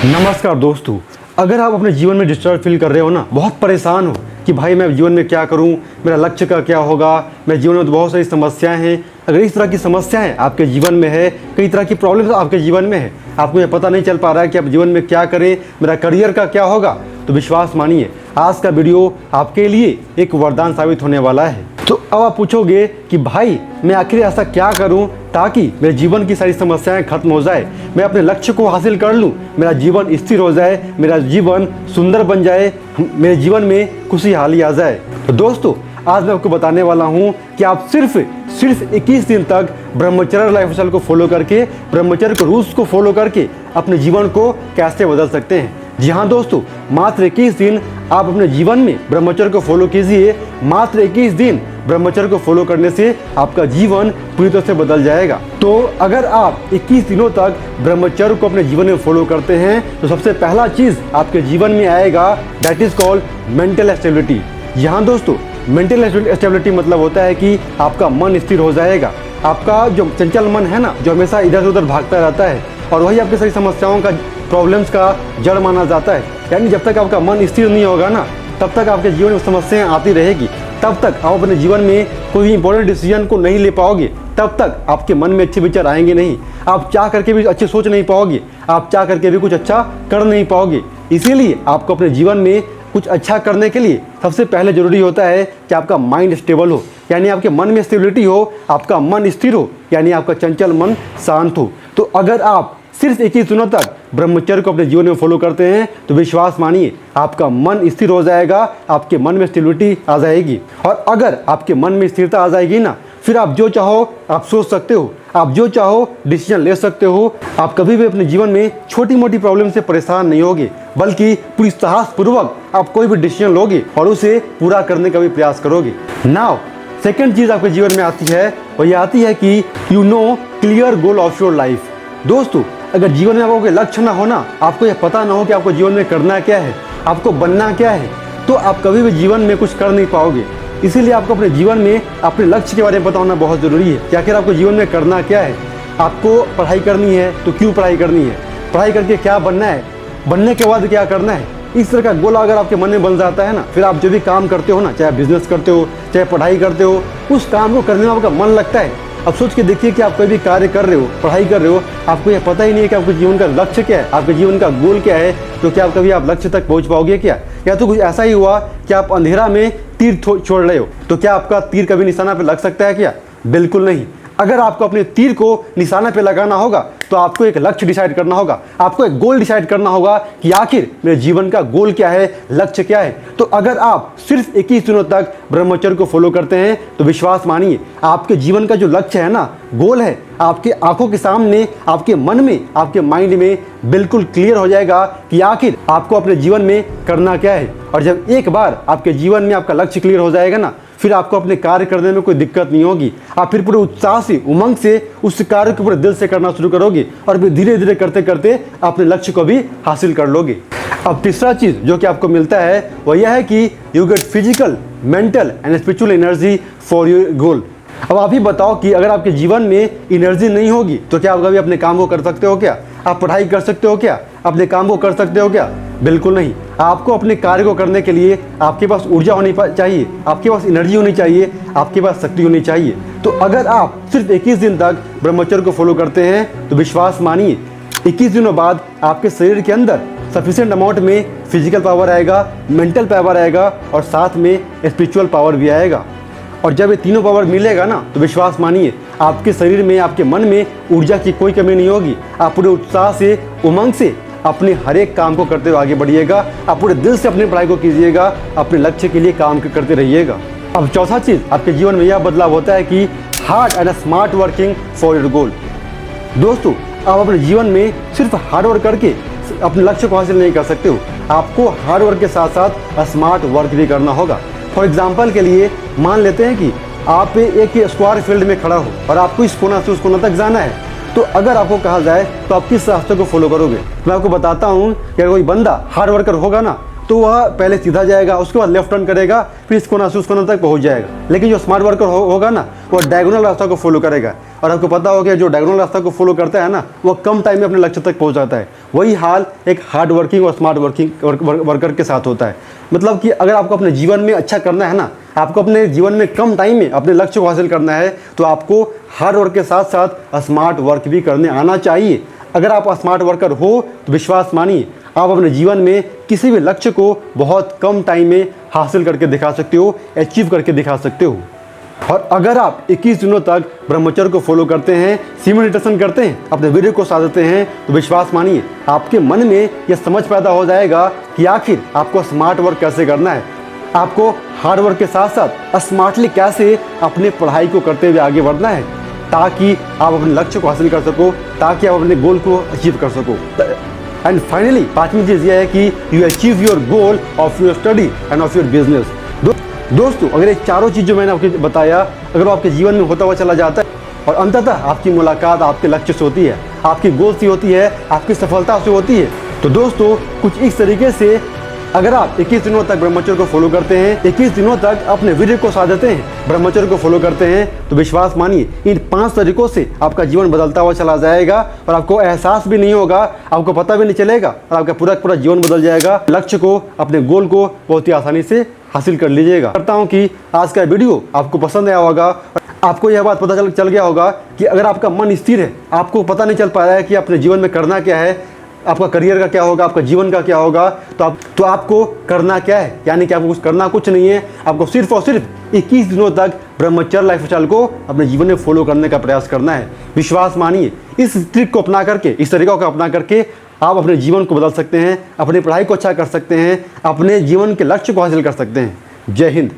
नमस्कार दोस्तों, अगर आप अपने जीवन में डिस्टर्ब फील कर रहे हो ना, बहुत परेशान हो कि भाई मैं जीवन में क्या करूं, मेरा लक्ष्य का क्या होगा, मेरे जीवन में तो बहुत सारी समस्याएं हैं। अगर इस तरह की समस्याएं आपके जीवन में है, कई तरह की प्रॉब्लम्स आपके जीवन में है, आपको ये पता नहीं चल पा रहा है कि आप जीवन में क्या करें, मेरा करियर का क्या होगा, तो विश्वास मानिए आज का वीडियो आपके लिए एक वरदान साबित होने वाला है। तो अब आप पूछोगे कि भाई मैं आखिर ऐसा क्या करूं ताकि मेरे जीवन की सारी समस्याएं खत्म हो जाए, मैं अपने लक्ष्य को हासिल कर लूं, मेरा जीवन स्थिर हो जाए, मेरा जीवन सुंदर बन जाए, मेरे जीवन में खुशहाली आ जाए। तो दोस्तों आज मैं आपको बताने वाला हूं कि आप सिर्फ 21 दिन तक ब्रह्मचर्य लाइफस्टाइल को फॉलो करके, ब्रह्मचर्य के रूल्स को फॉलो करके अपने जीवन को कैसे बदल सकते हैं। जी हाँ दोस्तों, मात्र 21 दिन आप अपने जीवन में ब्रह्मचर्य को फॉलो कीजिए। मात्र 21 दिन ब्रह्मचर्य को फॉलो करने से आपका जीवन पूरी तरह से बदल जाएगा। तो अगर आप 21 दिनों तक ब्रह्मचर्य को अपने जीवन में फॉलो करते हैं तो सबसे पहला चीज़ आपके जीवन में आएगा, that is called mental stability. यहाँ दोस्तों मेंटल स्टेबिलिटी मतलब होता है कि आपका मन स्थिर हो जाएगा। आपका जो चंचल मन है ना, जो हमेशा इधर से उधर भागता रहता है, और वही आपकी सारी समस्याओं का, प्रॉब्लम्स का जड़ माना जाता है। यानी जब तक आपका मन स्थिर नहीं होगा ना, तब तक आपके जीवन में समस्याएं आती रहेगी, तब तक आप अपने जीवन में कोई इंपॉर्टेंट डिसीजन को नहीं ले पाओगे, तब तक आपके मन में अच्छे विचार आएंगे नहीं, आप चाह करके भी अच्छे सोच नहीं पाओगे, आप चाह करके भी कुछ अच्छा कर नहीं पाओगे। इसीलिए आपको अपने जीवन में कुछ अच्छा करने के लिए सबसे पहले ज़रूरी होता है कि आपका माइंड स्टेबल हो, यानी आपके मन में स्टेबिलिटी हो, आपका मन स्थिर हो, यानी आपका चंचल मन शांत हो। तो अगर आप सिर्फ 21 दिनों तक ब्रह्मचर्य को अपने जीवन में फॉलो करते हैं तो विश्वास मानिए आपका मन स्थिर हो जाएगा, आपके मन में स्टेबिलिटी आ जाएगी। और अगर आपके मन में स्थिरता आ जाएगी ना, फिर आप जो चाहो आप सोच सकते हो, आप जो चाहो डिसीजन ले सकते हो। आप कभी भी अपने जीवन में छोटी मोटी प्रॉब्लम से परेशान नहीं होगे, बल्कि पूरी साहसपूर्वक आप कोई भी डिसीजन लोगे और उसे पूरा करने का भी प्रयास करोगे। नाउ सेकेंड चीज़ आपके जीवन में आती है, वह यह आती है कि you know clear goal of your life. दोस्तों अगर जीवन में आपको कोई लक्ष्य ना हो ना, आपको यह पता ना हो कि आपको जीवन में करना क्या है, आपको बनना क्या है, तो आप कभी भी जीवन में कुछ कर नहीं पाओगे। इसीलिए आपको अपने जीवन में अपने लक्ष्य के बारे में पता होना बहुत ज़रूरी है कि आखिर आपको जीवन में करना क्या है। आपको पढ़ाई करनी है तो क्यों पढ़ाई करनी है, पढ़ाई करके क्या बनना है, बनने के बाद क्या करना है। इस तरह का गोल अगर आपके मन में बन जाता है ना, फिर आप जो भी काम करते हो ना, चाहे बिजनेस करते हो चाहे पढ़ाई करते हो, उस काम को करने में आपका मन लगता है। अब सोच के देखिए कि आप कोई भी कार्य कर रहे हो, पढ़ाई कर रहे हो, आपको यह पता ही नहीं है कि आपके जीवन का लक्ष्य क्या है, आपके जीवन का गोल क्या है, तो क्या आप कभी आप लक्ष्य तक पहुंच पाओगे क्या? या तो कुछ ऐसा ही हुआ कि आप अंधेरा में तीर छोड़ रहे हो, तो क्या आपका तीर कभी निशाना पे लग सकता है क्या? बिल्कुल नहीं। अगर आपको अपने तीर को निशाना पे लगाना होगा तो आपको एक लक्ष्य डिसाइड करना होगा, आपको एक गोल डिसाइड करना होगा कि आखिर मेरे जीवन का गोल क्या है, लक्ष्य क्या है। तो अगर आप सिर्फ 21 दिनों तक ब्रह्मचर्य को फॉलो करते हैं तो विश्वास मानिए आपके जीवन का जो लक्ष्य है ना, गोल है, आपके आंखों के सामने, आपके मन में, आपके माइंड में बिल्कुल क्लियर हो जाएगा कि आखिर आपको अपने जीवन में करना क्या है। और जब एक बार आपके जीवन में आपका लक्ष्य क्लियर हो जाएगा ना, फिर आपको अपने कार्य करने में कोई दिक्कत नहीं होगी। आप फिर पूरे उत्साह से, उमंग से उस कार्य को पूरे दिल से करना शुरू करोगे और फिर धीरे धीरे करते करते अपने लक्ष्य को भी हासिल कर लोगे। अब तीसरा चीज़ जो कि आपको मिलता है वह यह है कि you get physical, mental and spiritual energy for your goal. अब आप ही बताओ कि अगर आपके जीवन में एनर्जी नहीं होगी तो क्या आप कभी अपने काम को कर सकते हो क्या? आप पढ़ाई कर सकते हो क्या? अपने काम को कर सकते हो क्या? बिल्कुल नहीं। आपको अपने कार्य को करने के लिए आपके पास ऊर्जा होनी चाहिए, आपके पास एनर्जी होनी चाहिए, आपके पास शक्ति होनी चाहिए। तो अगर आप सिर्फ 21 दिन तक ब्रह्मचर्य को फॉलो करते हैं तो विश्वास मानिए 21 दिनों बाद आपके शरीर के अंदर सफिशिएंट अमाउंट में फिजिकल पावर आएगा, मेंटल पावर आएगा और साथ में स्पिरिचुअल पावर भी आएगा। और जब ये तीनों पावर मिलेगा ना, तो विश्वास मानिए आपके शरीर में, आपके मन में ऊर्जा की कोई कमी नहीं होगी। आप पूरे उत्साह से, उमंग से अपने हर एक काम को करते हुए आगे बढ़िएगा, आप पूरे दिल से अपनी पढ़ाई को कीजिएगा, अपने लक्ष्य के लिए काम करते रहिएगा। अब चौथा चीज़ आपके जीवन में यह बदलाव होता है कि hard and smart working for your goal. दोस्तों आप अपने जीवन में सिर्फ हार्ड वर्क करके अपने लक्ष्य को हासिल नहीं कर सकते हो, आपको हार्ड वर्क के साथ साथ स्मार्ट वर्क भी करना होगा। फॉर एग्जाम्पल के लिए मान लेते हैं कि आप एक स्क्वायर फील्ड में खड़ा हो और आपको इस कोना से उस कोना तक जाना है, तो अगर आपको कहा जाए तो आप किस रास्ते को फॉलो करोगे? मैं आपको बताता हूँ कि अगर कोई बंदा हार्ड वर्कर होगा ना, तो वह पहले सीधा जाएगा, उसके बाद लेफ्ट टर्न करेगा, फिर इस कोना से उस कोना तक पहुंच जाएगा। लेकिन जो स्मार्ट वर्कर होगा ना, वो डायगोनल रास्ता को फॉलो करेगा। और आपको पता होगा जो डायगोनल रास्ता को फॉलो करता है ना, वो कम टाइम में अपने लक्ष्य तक पहुंच जाता है। वही हाल एक हार्ड वर्किंग और स्मार्ट वर्कर के साथ होता है। मतलब कि अगर आपको अपने जीवन में अच्छा करना है ना, आपको अपने जीवन में कम टाइम में अपने लक्ष्य को हासिल करना है, तो आपको हार्ड वर्क के साथ साथ स्मार्ट वर्क भी करने आना चाहिए। अगर आप स्मार्ट वर्कर हो तो विश्वास मानिए, आप अपने जीवन में किसी भी लक्ष्य को बहुत कम टाइम में हासिल करके दिखा सकते हो, अचीव करके दिखा सकते हो। और अगर आप 21 दिनों तक ब्रह्मचर्य को फॉलो करते हैं, मेडिटेशन करते हैं, अपने वीडियो को साधते हैं, तो विश्वास मानिए आपके मन में यह समझ पैदा हो जाएगा कि आखिर आपको स्मार्ट वर्क कैसे करना है, आपको हार्ड वर्क के साथ साथ स्मार्टली कैसे अपनी पढ़ाई को करते हुए आगे बढ़ना है, ताकि आप अपने लक्ष्य को हासिल कर सको, ताकि आप अपने गोल को अचीव कर सको। एंड फाइनली पांचवी चीज़ यह है कि you achieve your goal of your study end of your business. दोस्तों, अगर ये चारों चीज़ जो मैंने आपको बताया, अगर वो आपके जीवन में होता हुआ चला जाता है और अंततः आपकी मुलाकात आपके लक्ष्य से होती है, आपकी गोल से होती है, आपकी सफलता से होती है, तो दोस्तों कुछ इस तरीके से अगर आप 21 दिनों तक ब्रह्मचर्य को फॉलो करते हैं, 21 दिनों तक अपने वीर्य को साधते हैं, ब्रह्मचर्य को फॉलो करते हैं, तो विश्वास मानिए इन 5 तरीकों से आपका जीवन बदलता हुआ चला जाएगा और आपको एहसास भी नहीं होगा, आपको पता भी नहीं चलेगा और आपका पूरा जीवन बदल जाएगा। लक्ष्य को, अपने गोल को बहुत ही आसानी से हासिल कर लीजिएगा। करता हूँ कि आज का वीडियो आपको पसंद आया होगा, आपको यह बात पता चल गया होगा कि अगर आपका मन स्थिर है, आपको पता नहीं चल पा रहा है कि अपने जीवन में करना क्या है, आपका करियर का क्या होगा, आपका जीवन का क्या होगा, तो आपको करना क्या है, यानी कि आपको कुछ करना कुछ नहीं है, आपको सिर्फ और सिर्फ 21 दिनों तक ब्रह्मचर्य लाइफस्टाइल को अपने जीवन में फॉलो करने का प्रयास करना है। विश्वास मानिए इस ट्रिक को अपना करके, इस तरीका को अपना करके आप अपने जीवन को बदल सकते हैं, अपनी पढ़ाई को अच्छा कर सकते हैं, अपने जीवन के लक्ष्य को हासिल कर सकते हैं। जय हिंद।